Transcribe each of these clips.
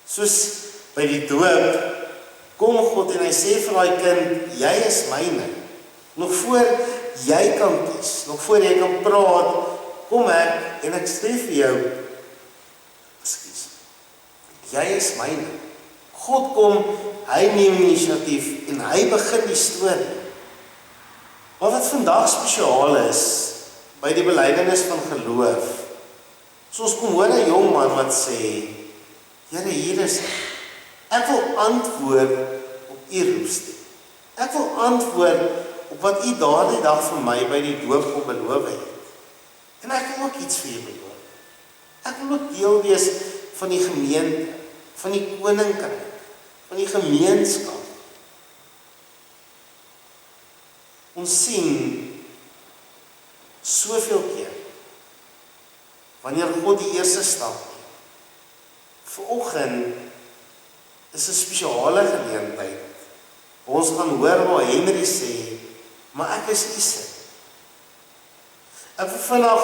Soos by die doop, kom God en hy sê vir daai kind, jy is myne. Nog voor jy kan kies, nog voor jy kan praat, kom ek en ek sê vir jou, jy is myne. God kom, hy neem initiatief en hy begin die storie. Maar wat vandag spesiaal is, by die belydenis van geloof, soos kom hoor 'n jong man wat sê, Here, hier is ek wil antwoord op u roepstem. Ek wil antwoord op wat u daardie dag vir my by die doop kom beloof het. En ek wil ook iets vir u beloof. Ek wil ook deel wees van die gemeente, van die koninkryk, van die gemeenskap. Ons sien soveel keer, wanneer God die eerste stap neem. Vanoggend is 'n spesiale geleentheid. Ons gaan hoor waar Henry sê, maar ek is u se. Ek wil vandag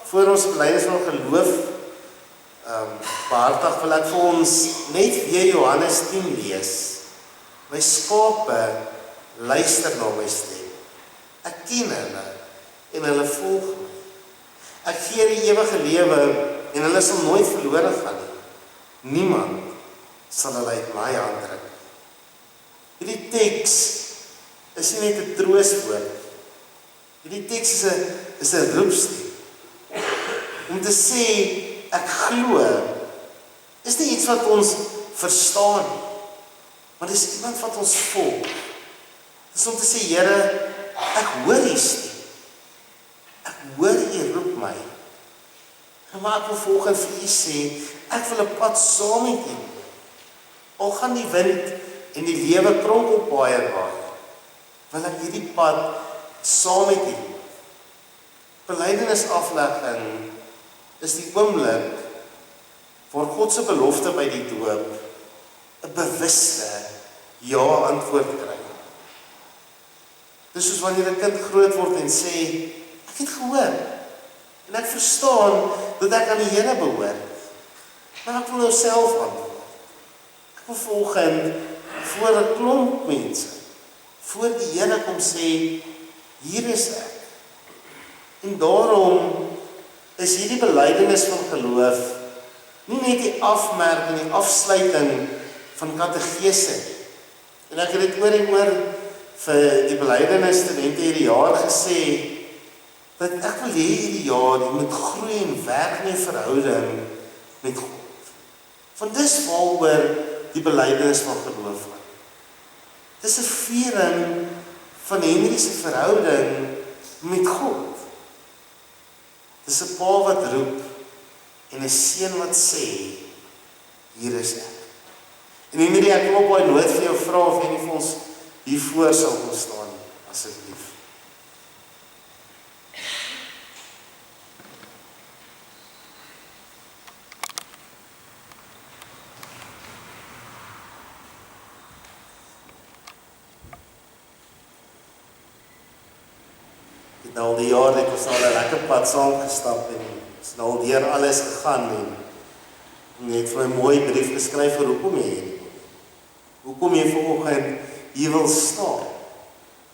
voor ons belydenis van geloof behartig wil ek vir ons net weer Johannes 10 lees. My skape luister na my stem. Ek ken hulle en hulle volg my. Ek gee die ewige lewe en hulle sal nooit verlore gaan nie. Niemand sal hulle uit my hand druk. Hierdie teks is nie net 'n troostwoord. Hierdie teks is 'n roepstem. Om te sê ek glo, is nie iets wat ons verstaan nie, maar dis iemand wat ons volg. Dis om te sê, Here, ek hoor u stem. Ek hoor u roep my. En maar ek wil volgens vir u sê, ek wil 'n pad saam met u. Al gaan die wind en die lewe kronkelpaaie waai, wil ek hierdie pad saam met u. Belydenis aflegging is die oomblik waar God se belofte by die doop 'n bewuste ja antwoord kry. Dis soos wanneer 'n kind groot word en sê, ek het gehoor en ek verstaan dat ek aan die Here behoort. Maar ek wil nou self antwoord. Ek wil volgens voor 'n klomp mense voor die Here kom sê, hier is ek. En daarom is hierdie belydenis van geloof nie net die afmerking en die afsluiting van katekese nie. En ek het dit oor en oor vir die belydenis studente hierdie jaar gesê, dat ek wil hê hierdie jaar jy moet groei en werk in 'n verhouding met God. Want dis waaroor die belydenis van geloof gaan. Dis 'n viering van Henry se verhouding met God. Dis 'n pa wat roep en 'n seun wat sê, hier is ek. En Henry, ek wil op daai noot vir jou vra of jy nie vir ons hiervoor sal kom staan, asseblief. Nou die jaar het ons al 'n lekker pad saam gestap en ons nou deur alles gegaan en net vir 'n mooi brief geskryf vir hoekom jy hier kom. Hoekom jy vanoggend hier wil staan.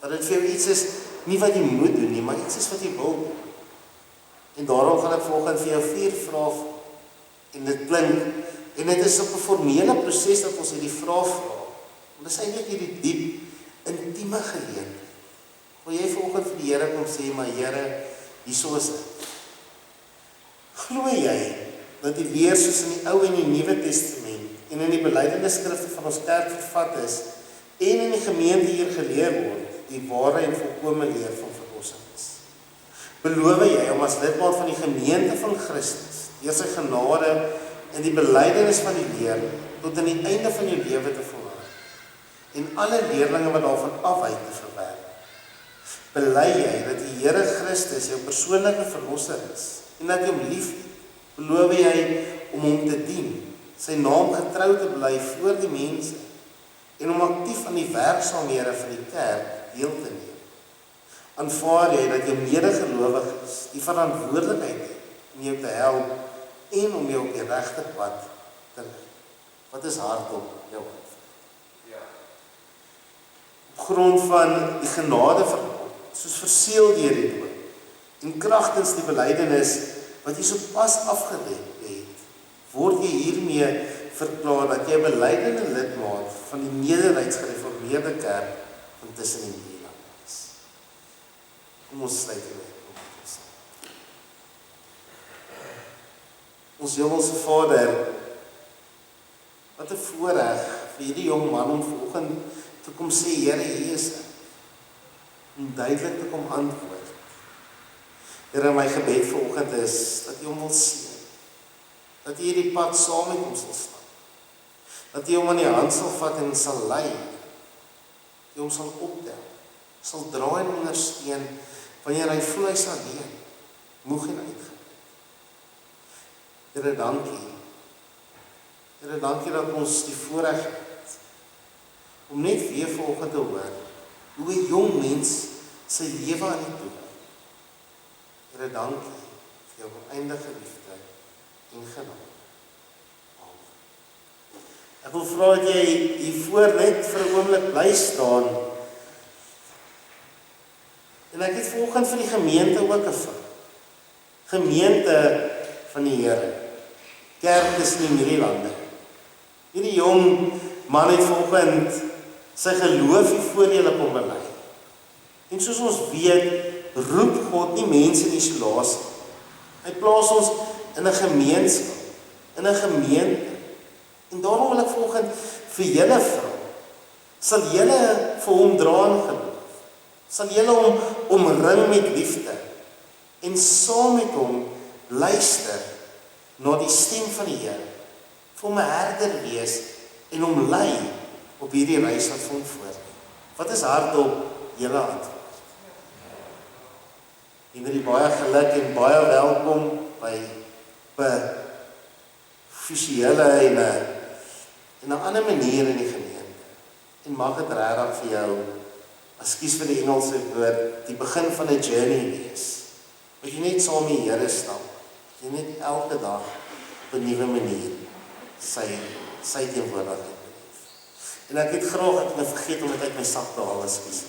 Dat dit vir jou iets is, nie wat jy moet doen nie, maar iets is wat jy wil doen. En daarom gaan ek vanoggend vir jou 4 vrae en dit klink en dit is op 'n formele proses dat ons hierdie vrae vra. Want dit is eintlik hierdie diep intieme geleentheid. Waar jy vanoggend vir die Here kom sê, maar Here, hierso is ek. Glo jy dat die leer soos in die Ou en die Nuwe Testament en in die belydenisskrifte van ons kerk vervat is en in die gemeente hier geleer word, die ware en volkome leer van verlossing is? Beloof jy om as lidmaat van die gemeente van Christus deur sy genade in die belydenis van die leer tot aan die einde van jou lewe te volhard en alle leerlinge wat daarvan afwyk te verwerp? Bely jy dat die Here Christus jou persoonlike verlosser is en dat jy hom liefhet? Beloof jy om hom te dien, sy naam getrou te bly voor die mense en om aktief aan die werksaamhede van die kerk deel te neem? Aanvaar jy dat jou medegelowiges die verantwoordelikheid het om jou te help en om jou op die regte pad te lei? Wat is hardop jou antwoord? Op grond van die genadeverbond, soos verseël deur die doop, en kragtens die belydenis wat jy sopas afgelê het, word jy hiermee verklaar dat jy 'n belydende lidmaat van die Nederduits Gereformeerde Kerk van tussen die Nederlande is. Kom ons sluit hiermee. Ons Hemelse Vader, wat 'n voorreg vir hierdie jong man om vanoggend te kom sê, Here, U is om duidelik te kom antwoord. Here, my gebed vanoggend is dat U hom wil seën, dat U hierdie pad saam met hom sal stap, dat U hom aan die hand sal vat en sal lei, dat U hom sal optel, sal dra en ondersteun wanneer hy voel hy sal alleen, moeg en uitgeput. Here, dankie. Here, dankie dat ons die voorreg het om net weer vanoggend te hoor hoe 'n jong mens sy lewe aan U toewy. Here, dankie vir jou oneindige liefde en genade. Amen. Ek wil vra dat jy hiervoor net vir 'n oomblik bly staan. En ek het vanoggend vir die gemeente ook 'n vraag. Gemeente van die Here. Kerk tussen die Nederlande. Hierdie jong man het vanoggend sy geloof hier voor julle kom bely. En soos ons weet, roep God nie mense in isolasie. Hy plaas ons in 'n gemeenskap, in 'n gemeente. En daarom wil ek vanoggend vir julle vra, sal julle vir hom dra in geloof? Sal julle hom omring met liefde en saam met hom luister na die stem van die Here, vir hom 'n herder wees en hom lei op hierdie reis wat vir hom voorlê? Wat is hardop julle antwoord? Hierdie baie geluk en baie welkom by offisiële en 'n ander manier in die gemeente. En mag dit regtig vir jou, ekskuus vir die Engelse woord, die begin van 'n journey wees. Wat jy net saam met die Here stap, jy net elke dag op 'n nuwe manier sy teenwoordigheid beleef. En ek het graag, ek het vergeet om dit uit my sak te haal, ekskuus.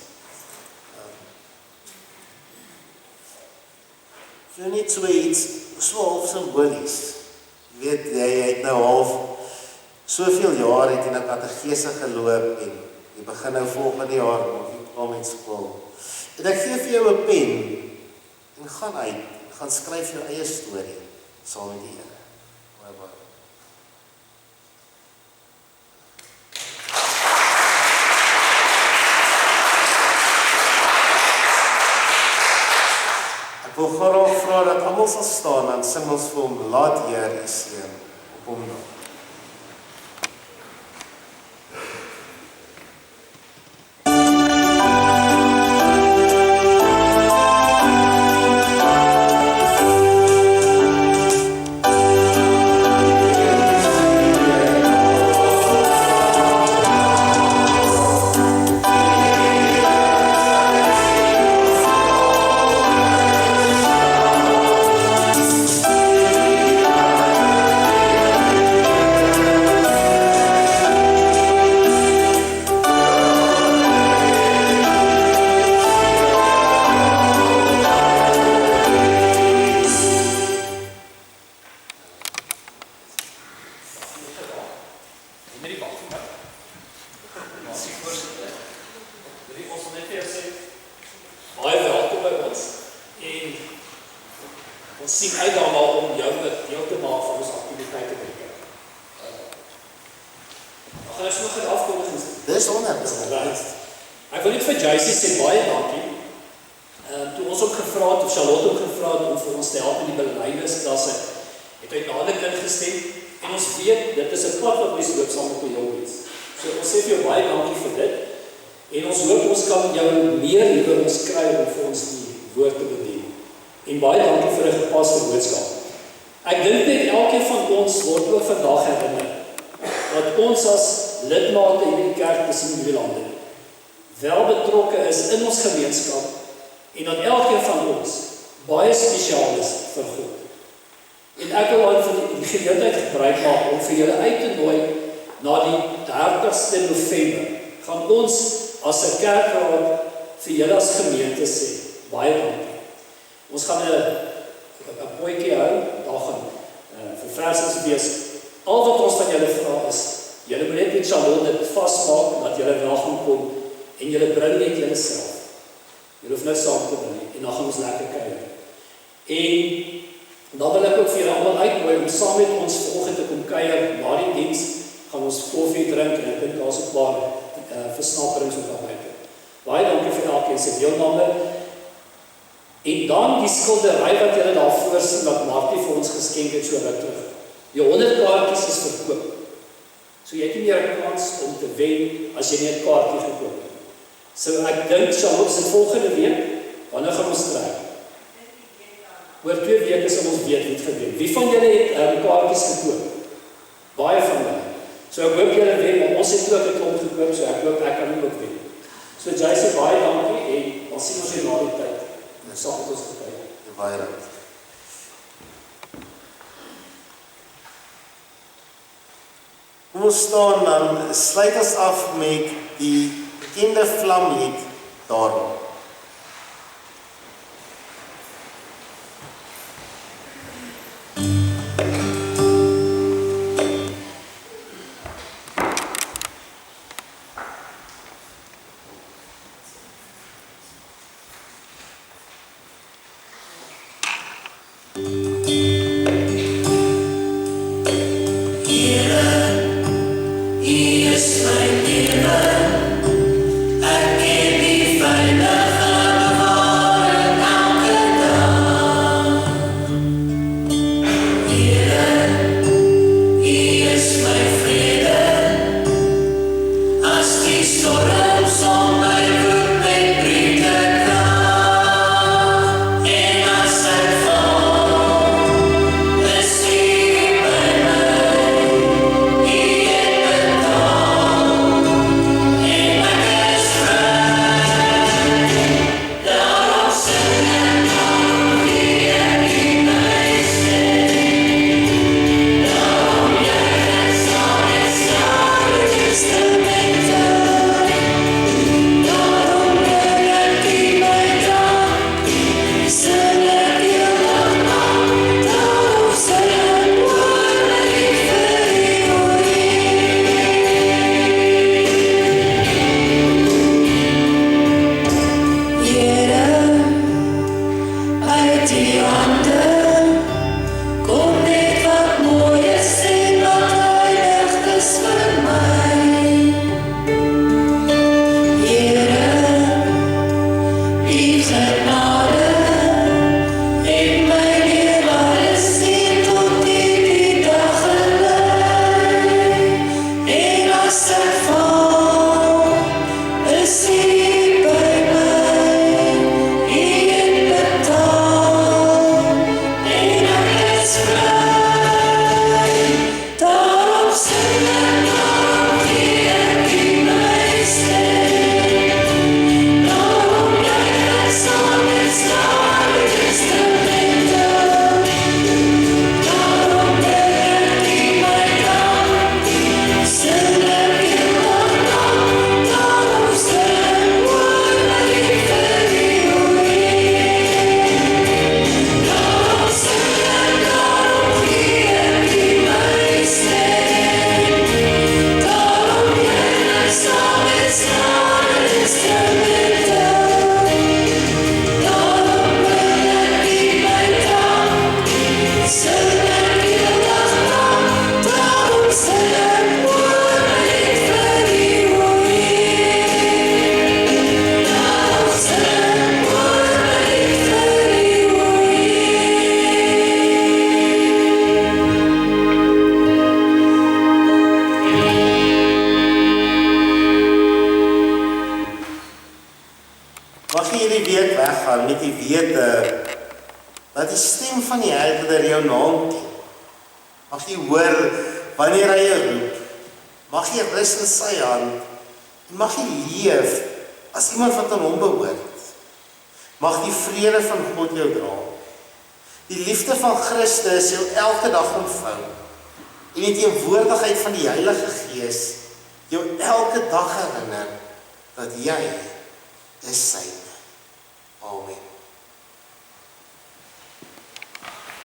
So net so iets, so half simbolies. Jy weet, jy het nou half soveel jaar het in 'n katedese geloop en jy begin nou volgende jaar of jy kom met skool. En ek gee vir jou 'n pen en gaan uit, gaan skryf jou eie storie saam met die Here. Baie baie. Ek wil graag vra dat almal sal staan en sing ons vir hom, laat Heer U seën op hom na. Ek wil net vir Joyce sê baie dankie. Toe ons ook gevra het, of Charlotte ook gevra het om vir ons te help in die belydenisklasse, het hy dadelik ingestem en ons weet dit is 'n pad wat ons loop saam met die jonkies. So ons sê vir jou baie dankie vir dit en ons hoop ons kan jou meer hier by ons kry om vir ons die woord te bedien. En baie dankie vir 'n gepaste boodskap. Ek dink net elkeen van ons word ook vandag herinner dat ons as lidmate in die kerk tussen die lande wel betrokke is in ons gemeenskap en dat elkeen van ons baie spesiaal is vir God. En ek wil dan vir die geleentheid gebruik maak om vir julle uit te nooi na die 30ste November, gaan ons as 'n kerkraad vir julle as gemeente sê, baie dankie. Ons gaan 'n potjie hou, daar gaan verversings wees. Al wat ons van julle vra is, julle moet net met Charlotte dit vasmaak, dat julle wel gaan kom, en julle bring net julle self. Julle hoef nou saam te bring, en dan gaan ons lekker kuier. En dan wil ek ook vir julle almal uitnooi om saam met ons vanoggend te kom kuier. Na die diens gaan ons koffie drink en ek dink daar's 'n paar versnapperings ook daar buite. Baie dankie vir elkeen se deelname. En dan die skildery wat julle daar voor sien wat Martie vir ons geskenk het so ruk terug. Die 100 kaartjies is verkoop. So jy het nie meer 'n kans om te wen as jy nie 'n kaartjie gekoop het. So ek dink Charlotte se volgende week, wanneer gaan ons trek? Oor 2 weke sal ons weet wie het gewen. Wie van julle het kaartjies gekoop? Baie van julle. So ek hoop julle wen, maar ons het ook 'n klomp gekoop, so ek hoop ek kan ook wen. So Jason, baie dankie en ons sien ons weer na die tyd. Saam met ons gekyk. Baie dankie. Kom ons staan dan, sluit ons af met die bekende vlamlied daarom. dat die stem van die Herder jou naam ken. Mag jy hoor wanneer hy jou roep. Mag jy rus in sy hand. En mag jy leef as iemand wat aan hom behoort. Mag die vrede van God jou dra. Die liefde van Christus jou elke dag omvou. en die teenwoordigheid van die Heilige Gees jou elke dag herinner dat jy is syne. Amen.